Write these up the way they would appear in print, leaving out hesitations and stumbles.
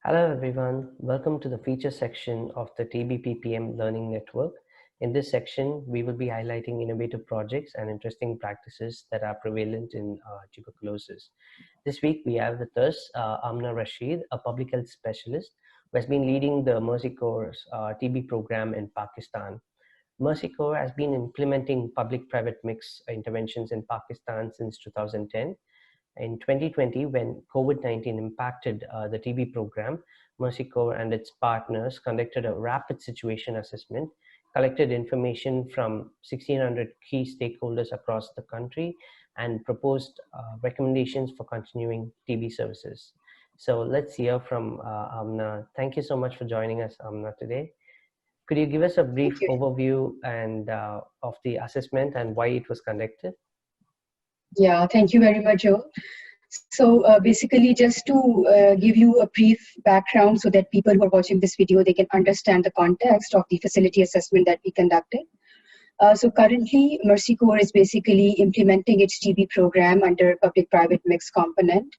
Hello everyone, welcome to the feature section of the TBPPM Learning Network. In this section, we will be highlighting innovative projects and interesting practices that are prevalent in tuberculosis. This week, we have with us Amna Rashid, a public health specialist who has been leading the Mercy Corps TB program in Pakistan. Mercy Corps has been implementing public-private mix interventions in Pakistan since 2010. In 2020, when COVID-19 impacted the TB program, Mercy Corps and its partners conducted a rapid situation assessment, collected information from 1,600 key stakeholders across the country, and proposed recommendations for continuing TB services. So let's hear from Amna. Thank you so much for joining us, Amna, today. Could you give us a brief Thank you. overview and of the assessment and why it was conducted? Yeah, thank you very much, Joe. So basically, just to give you a brief background so that people who are watching this video, they can understand the context of the facility assessment that we conducted. So currently, Mercy Corps is basically implementing its TB program under public-private mixed component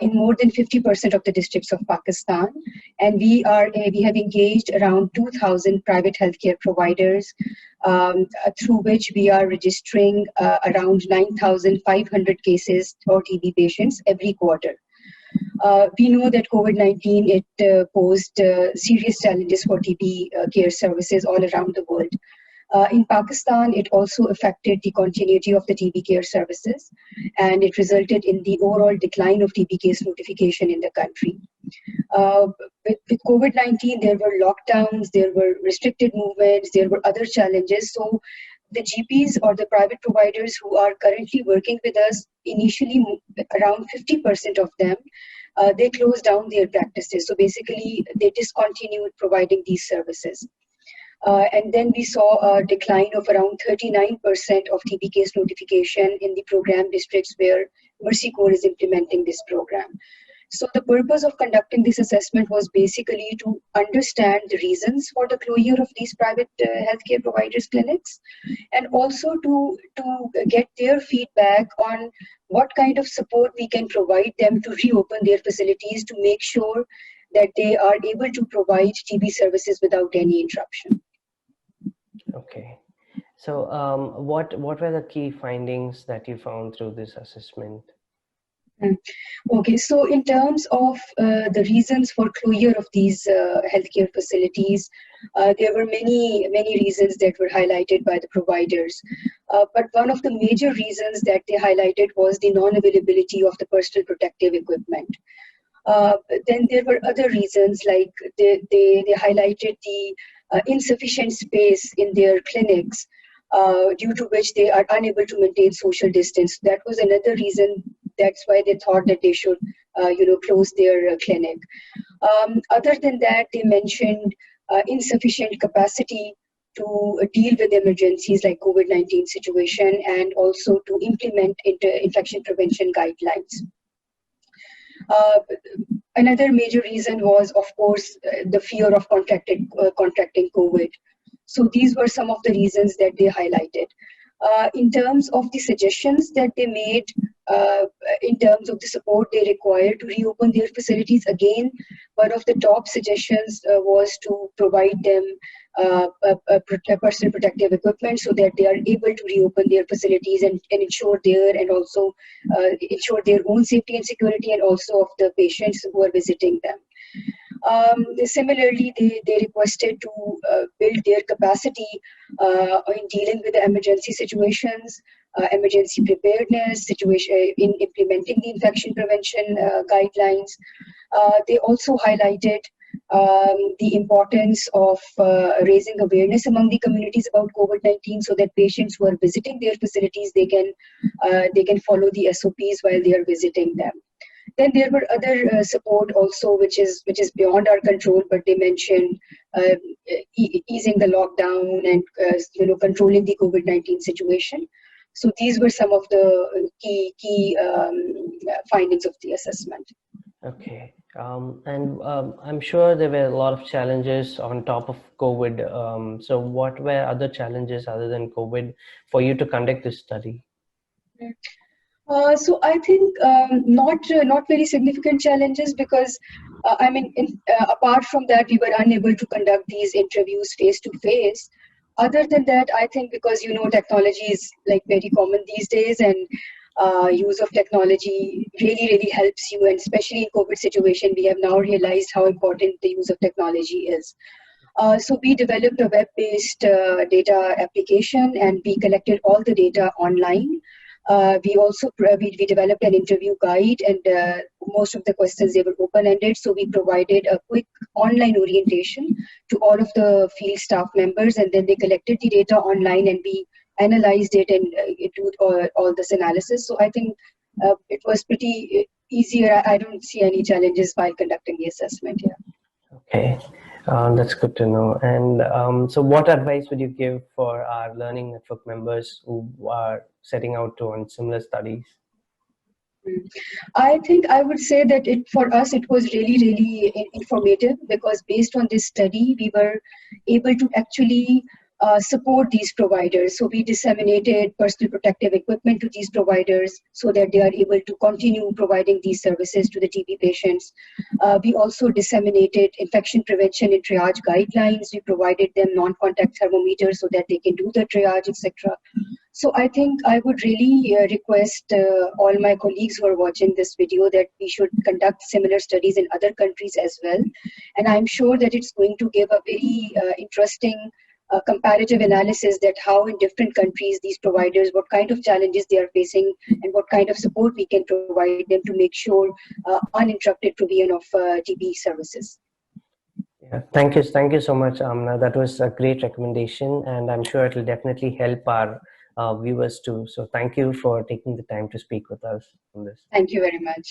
in more than 50% of the districts of Pakistan. And we have engaged around 2,000 private healthcare providers through which we are registering around 9,500 cases for TB patients every quarter. We know that COVID-19, it posed serious challenges for TB care services all around the world. In Pakistan, it also affected the continuity of the TB care services, and it resulted in the overall decline of TB case notification in the country. With COVID-19, there were lockdowns, there were restricted movements, there were other challenges. So the GPs or the private providers who are currently working with us, initially around 50% of them, they closed down their practices. So basically, they discontinued providing these services. And then we saw a decline of around 39% of TB case notification in the program districts where Mercy Corps is implementing this program. So the purpose of conducting this assessment was basically to understand the reasons for the closure of these private healthcare providers' clinics, and also to get their feedback on what kind of support we can provide them to reopen their facilities to make sure that they are able to provide TB services without any interruption. Okay. So what were the key findings that you found through this assessment? Okay, so in terms of the reasons for closure of these healthcare facilities, there were many reasons that were highlighted by the providers. But one of the major reasons that they highlighted was the non-availability of the personal protective equipment. Then there were other reasons, like they highlighted the insufficient space in their clinics, due to which they are unable to maintain social distance. That was another reason. That's why they thought that they should, close their clinic. Other than that, they mentioned insufficient capacity to deal with emergencies like COVID-19 situation, and also to implement infection prevention guidelines. Another major reason was, of course, the fear of contracting COVID. So these were some of the reasons that they highlighted. In terms of the suggestions that they made, in terms of the support they require to reopen their facilities, again, one of the top suggestions was to provide them personal protective equipment so that they are able to reopen their facilities and ensure also ensure their own safety and security, and also of the patients who are visiting them. Similarly, they requested to build their capacity in dealing with the emergency situations, emergency preparedness, in implementing the infection prevention guidelines. They also highlighted the importance of raising awareness among the communities about COVID-19, so that patients who are visiting their facilities, they can follow the SOPs while they are visiting them. Then there were other support also, which is beyond our control, but they mentioned easing the lockdown and controlling the COVID-19 situation. So these were some of the key findings of the assessment. Okay. I'm sure there were a lot of challenges on top of COVID. So what were other challenges other than COVID for you to conduct this study? So I think not very significant challenges because apart from that we were unable to conduct these interviews face to face. Other than that, I think because technology is like very common these days, and use of technology really helps you, and especially in COVID situation we have now realized how important the use of technology is. So we developed a web-based data application, and we collected all the data online. We also we developed an interview guide, and most of the questions they were open-ended. So we provided a quick online orientation to all of the field staff members, and then they collected the data online, and we analyzed it and it did all this analysis. So I think it was pretty easier. I don't see any challenges while conducting the assessment. Yeah. Okay, that's good to know. And so what advice would you give for our learning network members who are setting out to on similar studies? I think I would say that for us it was really informative, because based on this study we were able to actually support these providers. So we disseminated personal protective equipment to these providers so that they are able to continue providing these services to the TB patients. We also disseminated infection prevention and triage guidelines. We provided them non-contact thermometers so that they can do the triage, etc. So I think I would really request all my colleagues who are watching this video that we should conduct similar studies in other countries as well. And I'm sure that it's going to give a very interesting comparative analysis that how in different countries these providers, what kind of challenges they are facing, and what kind of support we can provide them to make sure uninterrupted provision of TB services. Yeah, thank you so much, Amna. That was a great recommendation, and I'm sure it will definitely help our viewers too. So thank you for taking the time to speak with us on this. Thank you very much.